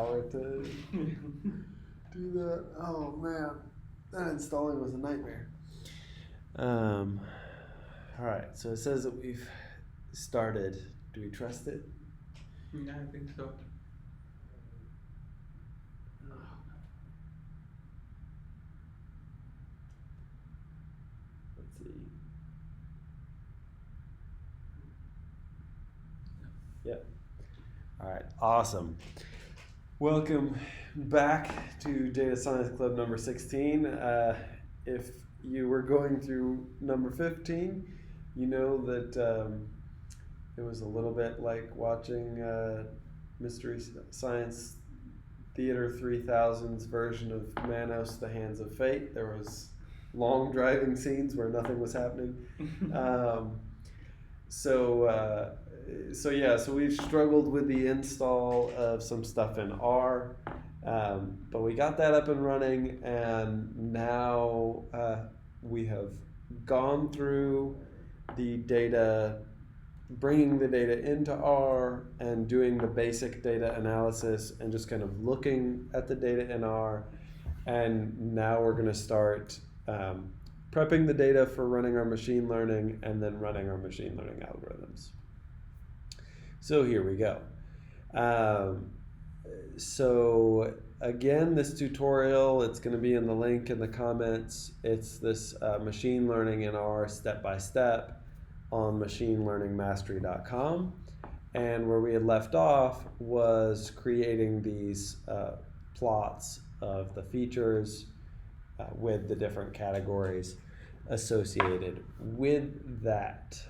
power to do that. Oh man, that installing was a nightmare. All right, so it says that we've started. Do we trust it? Yeah, I think so. Let's see. Yep. All right, awesome. Welcome back to Data Science Club number 16. If you were going through number 15, you know that it was a little bit like watching Mystery Science Theater 3000's version of Manos, The Hands of Fate. There was long driving scenes where nothing was happening. So we've struggled with the install of some stuff in R, but we got that up and running, and now we have gone through the data, bringing the data into R and doing the basic data analysis and just kind of looking at the data in R. And now we're going to start prepping the data for running our machine learning and then running our machine learning algorithms. So here we go. So again, this tutorial, it's going to be in the link in the comments. It's this machine learning in R step-by-step on machinelearningmastery.com. And where we had left off was creating these plots of the features with the different categories associated with that.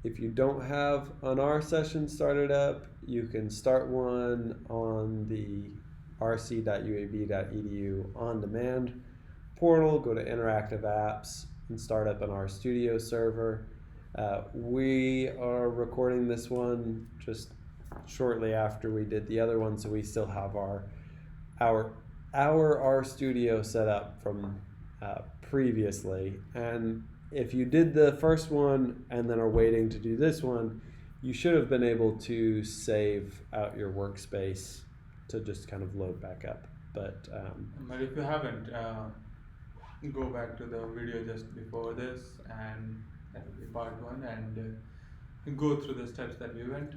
If you don't have an R session started up, you can start one on the rc.uab.edu OnDemand portal, go to Interactive Apps, and start up an RStudio server. We are recording this one just shortly after we did the other one, so we still have our RStudio set up from previously. And if you did the first one and then are waiting to do this one, you should have been able to save out your workspace to just kind of load back up. But if you haven't, go back to the video just before this, and that will be part 1, and go through the steps that we went.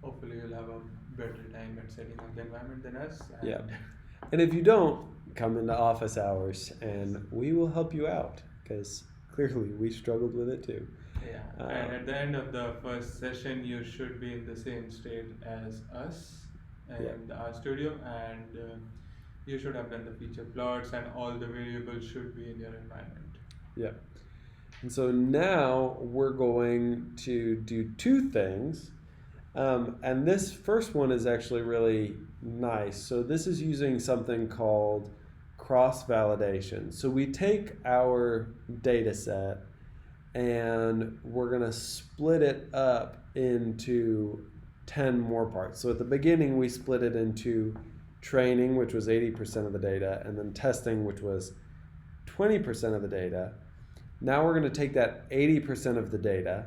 Hopefully you'll have a better time at setting up the environment than us. And if you don't, come into office hours and we will help you out, because clearly we struggled with it too. Yeah, and at the end of the first session, you should be in the same state as us and the RStudio, and you should have done the feature plots, and all the variables should be in your environment. Yeah. And so now we're going to do 2 things. And this first one is actually really nice. So this is using something called cross-validation. So we take our data set and we're going to split it up into 10 more parts. So at the beginning, we split it into training, which was 80% of the data, and then testing, which was 20% of the data. Now we're going to take that 80% of the data,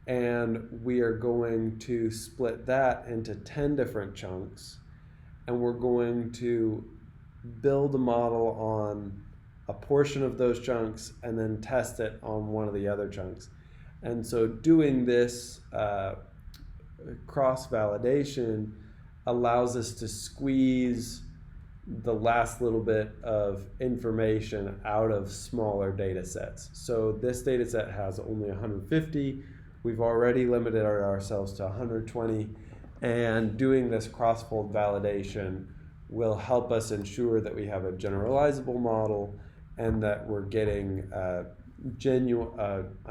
and we are going to split that into 10 different chunks, and we're going to build a model on a portion of those chunks and then test it on one of the other chunks. And so doing this cross-validation allows us to squeeze the last little bit of information out of smaller data sets. So this data set has only 150. We've already limited ourselves to 120, and doing this cross-fold validation will help us ensure that we have a generalizable model and that we're getting a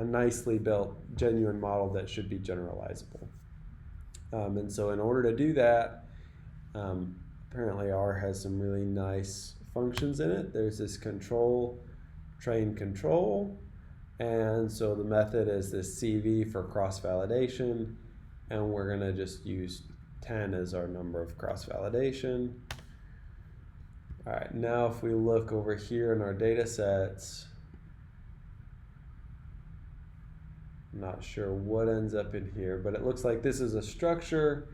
nicely built, genuine model that should be generalizable. And so in order to do that, apparently R has some really nice functions in it. There's this control, train control, and so the method is this CV for cross-validation, and we're going to just use 10 as our number of cross-validation. All right, now if we look over here in our data sets, I'm not sure what ends up in here, but it looks like this is a structure,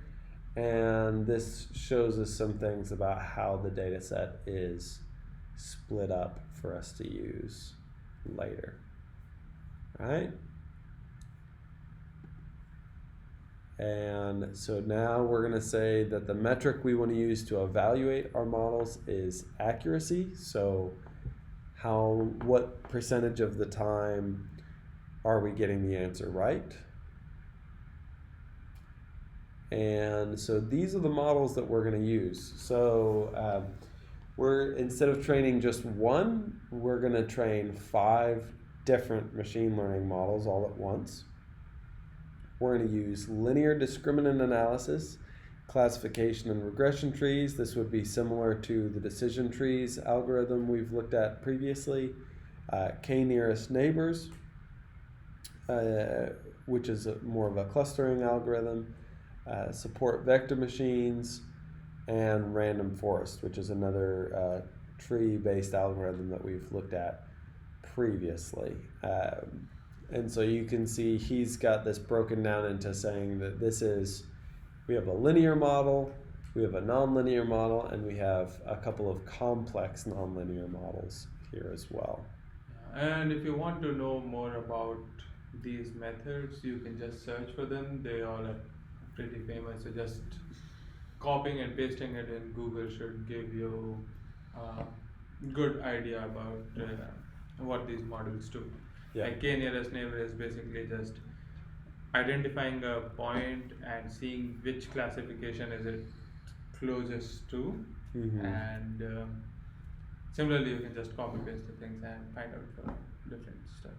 And this shows us some things about how the data set is split up for us to use later. Right? And so now we're going to say that the metric we want to use to evaluate our models is accuracy. So what percentage of the time are we getting the answer right? And so these are the models that we're going to use. So instead of training just one, we're going to train 5 different machine learning models all at once. We're going to use linear discriminant analysis, classification and regression trees. This would be similar to the decision trees algorithm we've looked at previously. K-nearest neighbors, which is more of a clustering algorithm. Support vector machines, and random forest, which is another tree-based algorithm that we've looked at previously. And so you can see he's got this broken down into saying that we have a linear model, we have a nonlinear model, and we have a couple of complex nonlinear models here as well. And if you want to know more about these methods, you can just search for them. They all are pretty famous, so just copying and pasting it in Google should give you a good idea about what these models do. Yeah. Like K-nearest neighbor is basically just identifying a point and seeing which classification is it closest to, and similarly you can just copy paste the things and find out for different stuff.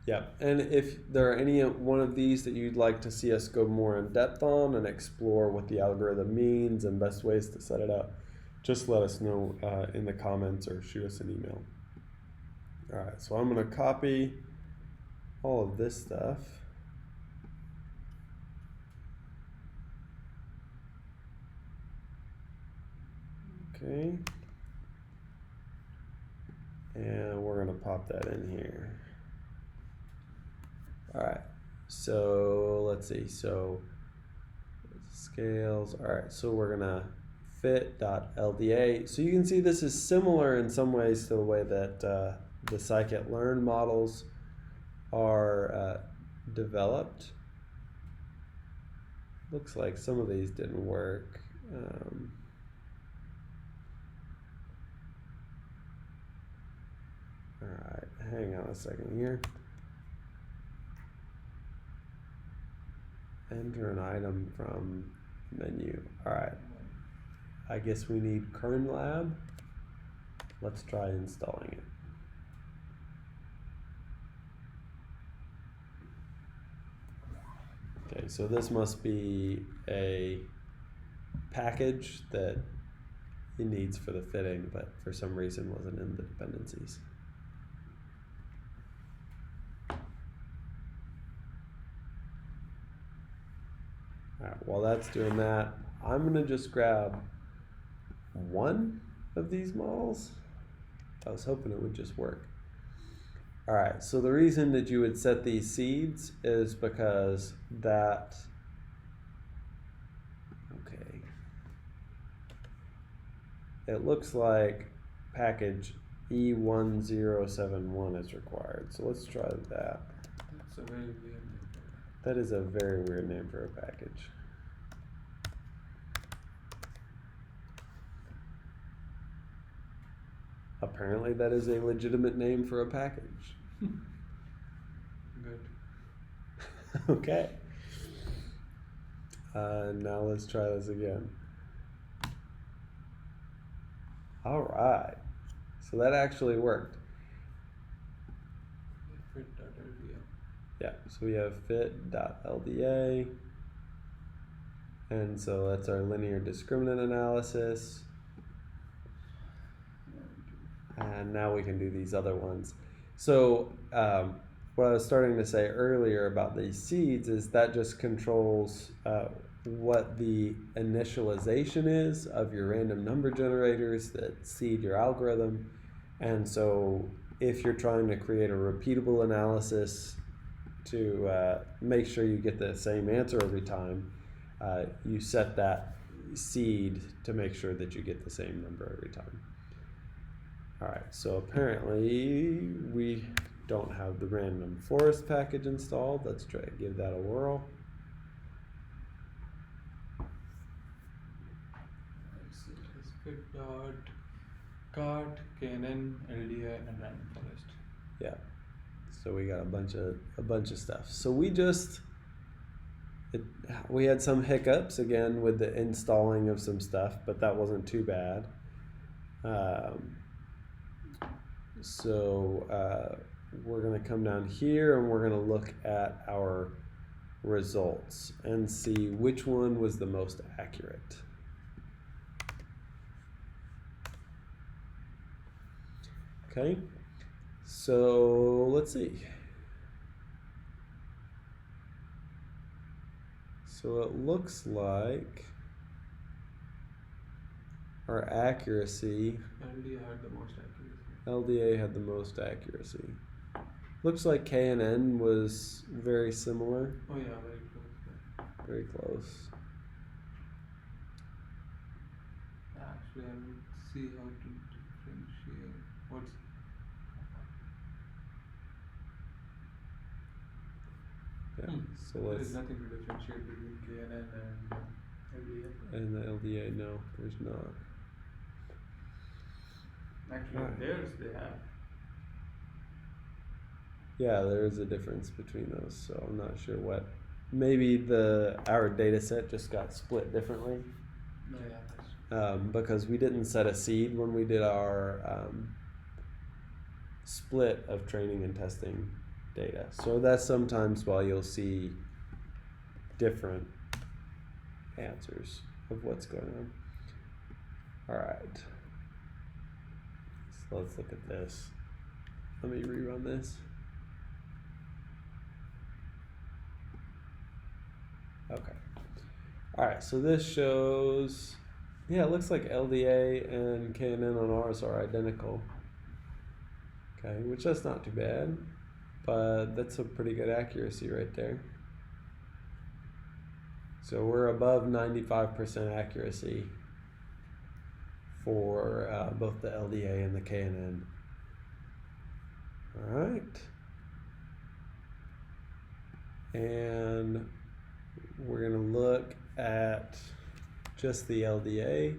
Yeah, and if there are any one of these that you'd like to see us go more in depth on and explore what the algorithm means and best ways to set it up, just let us know in the comments or shoot us an email. All right, so I'm going to copy all of this stuff. Okay. And we're going to pop that in here. All right, so let's see. So scales. All right, so we're gonna fit.lda. So you can see this is similar in some ways to the way that the scikit-learn models are developed. Looks like some of these didn't work. All right, hang on a second here. Enter an item from menu. All right. I guess we need kernlab. Let's try installing it. Okay, so this must be a package that it needs for the fitting, but for some reason wasn't in the dependencies. All right, while that's doing that, I'm going to just grab one of these models. I was hoping it would just work. All right, so the reason that you would set these seeds is because that, okay, it looks like package E1071 is required. So let's try that. That's a very weird name. That is a very weird name for a package. Apparently that is a legitimate name for a package. Good. Okay. Now let's try this again. All right. So that actually worked. Fit.lda. Yeah, so we have fit.lda. And so that's our linear discriminant analysis. And now we can do these other ones. So what I was starting to say earlier about these seeds is that just controls what the initialization is of your random number generators that seed your algorithm. And so if you're trying to create a repeatable analysis to make sure you get the same answer every time, you set that seed to make sure that you get the same number every time. All right, so apparently we don't have the random forest package installed. Let's try to give that a whirl. Let's see, cart, KNN, LDA, and random forest. Yeah. So we got a bunch of stuff. So we had some hiccups again with the installing of some stuff, but that wasn't too bad. So we're going to come down here and we're going to look at our results and see which one was the most accurate. Okay, so let's see. So it looks like our accuracy, LDA had the most accuracy. Looks like KNN was very similar. Oh yeah, very close. Very close. Actually, I would see how to differentiate. So There let's. is nothing to differentiate between KNN and LDA. And the LDA, no, there's not. Actually, Alright. theirs they have. Yeah, there is a difference between those, so I'm not sure what. Maybe our data set just got split differently. No, yeah, that's Because we didn't set a seed when we did our split of training and testing data. So that's sometimes why you'll see different answers of what's going on. All right. So let's look at this. Let me rerun this. Okay. All right, so this shows, yeah, it looks like LDA and KNN on ours are identical. Okay, which that's not too bad, but that's a pretty good accuracy right there. So we're above 95% accuracy for both the LDA and the KNN. All right. And we're going to look at just the LDA.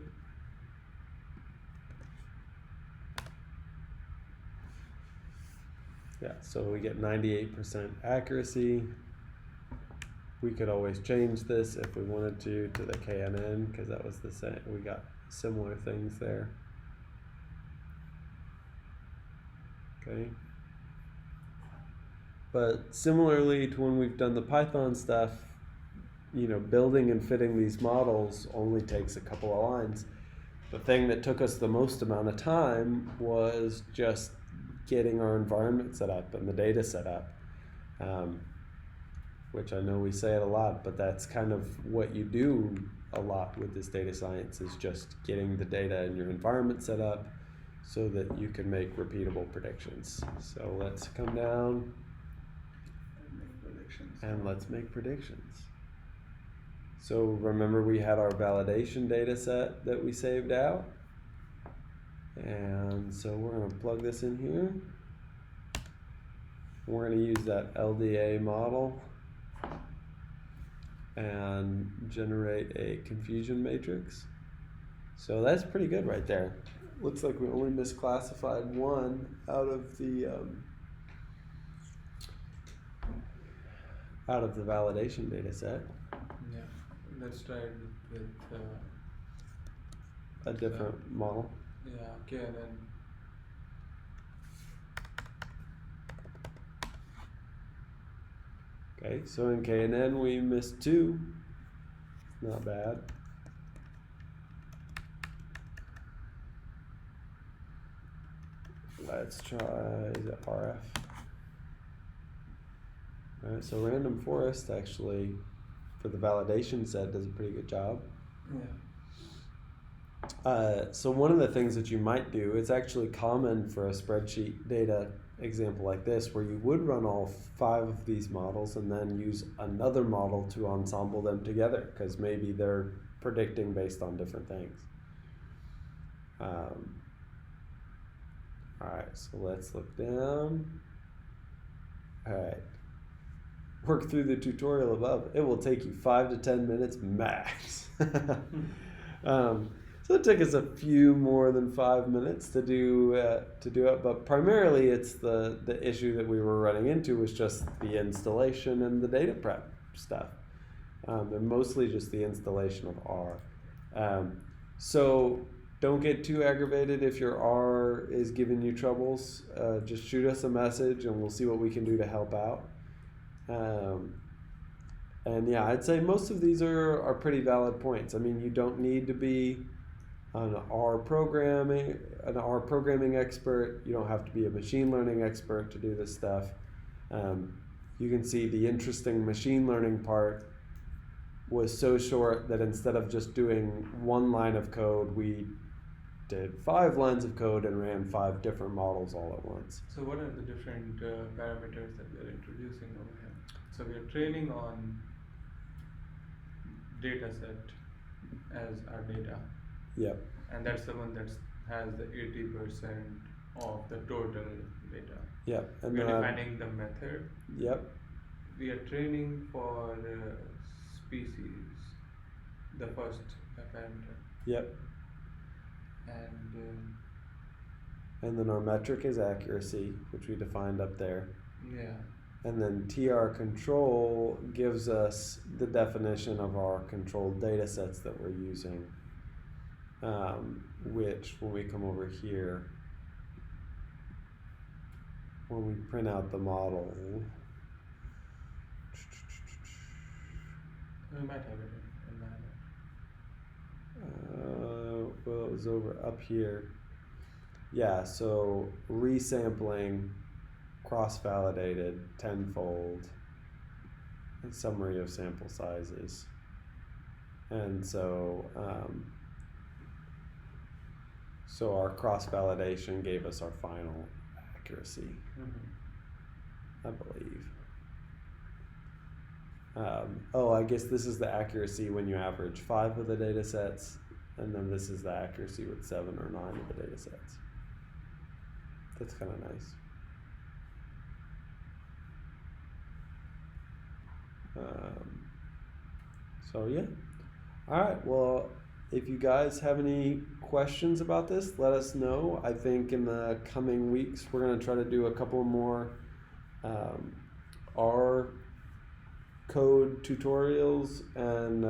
Yeah, so we get 98% accuracy. We could always change this if we wanted to the KNN because that was the same. We got similar things there. Okay. But similarly to when we've done the Python stuff, you know, building and fitting these models only takes a couple of lines. The thing that took us the most amount of time was just getting our environment set up and the data set up, which I know we say it a lot, but that's kind of what you do a lot with this data science is just getting the data in your environment set up so that you can make repeatable predictions. So let's come down and let's make predictions. So remember we had our validation data set that we saved out. And so we're going to plug this in here. We're going to use that LDA model and generate a confusion matrix. So that's pretty good right there. Looks like we only misclassified one out of the validation data set. yeah. Let's try it with A different model. yeah, KNN. Okay, so in KNN we missed 2. Not bad. Let's try the RF. Alright, so random forest actually for the validation set does a pretty good job. Yeah. So one of the things that you might do, it's actually common for a spreadsheet data example like this where you would run all 5 of these models and then use another model to ensemble them together because maybe they're predicting based on different things. All right, so let's look down. All right. Work through the tutorial above. It will take you 5 to 10 minutes max. So it took us a few more than 5 minutes to do it, but primarily it's the issue that we were running into was just the installation and the data prep stuff, and mostly just the installation of R. So don't get too aggravated if your R is giving you troubles. Just shoot us a message and we'll see what we can do to help out. And yeah, I'd say most of these are pretty valid points. I mean, you don't need to be an R programming expert. You don't have to be a machine learning expert to do this stuff. You can see the interesting machine learning part was so short that instead of just doing one line of code, we did 5 lines of code and ran 5 different models all at once. So what are the different parameters that we are introducing over here? So we are training on data set as our data. Yep. And that's the one that has the 80% of the total data. Yep. And we are defining the method. Yep. We are training for species, the first parameter. Yep. And then our metric is accuracy, which we defined up there. Yeah. And then TR control gives us the definition of our controlled data sets that we're using, which when we come over here, when we print out the model, we might have it in Manner. well, it was over up here. Yeah, so resampling, cross-validated, tenfold, and summary of sample sizes. And so, so our cross-validation gave us our final accuracy, I believe. I guess this is the accuracy when you average 5 of the data sets, and then this is the accuracy with 7 or 9 of the data sets. That's kind of nice. So yeah. All right. Well, if you guys have any questions about this, let us know. I think in the coming weeks we're going to try to do a couple more R code tutorials, and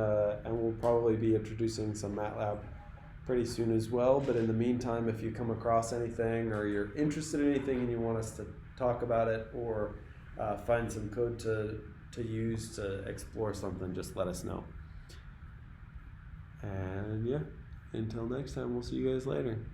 we'll probably be introducing some MATLAB pretty soon as well. But in the meantime, if you come across anything or you're interested in anything and you want us to talk about it or find some code to use to explore something, just let us know. And yeah, until next time, we'll see you guys later.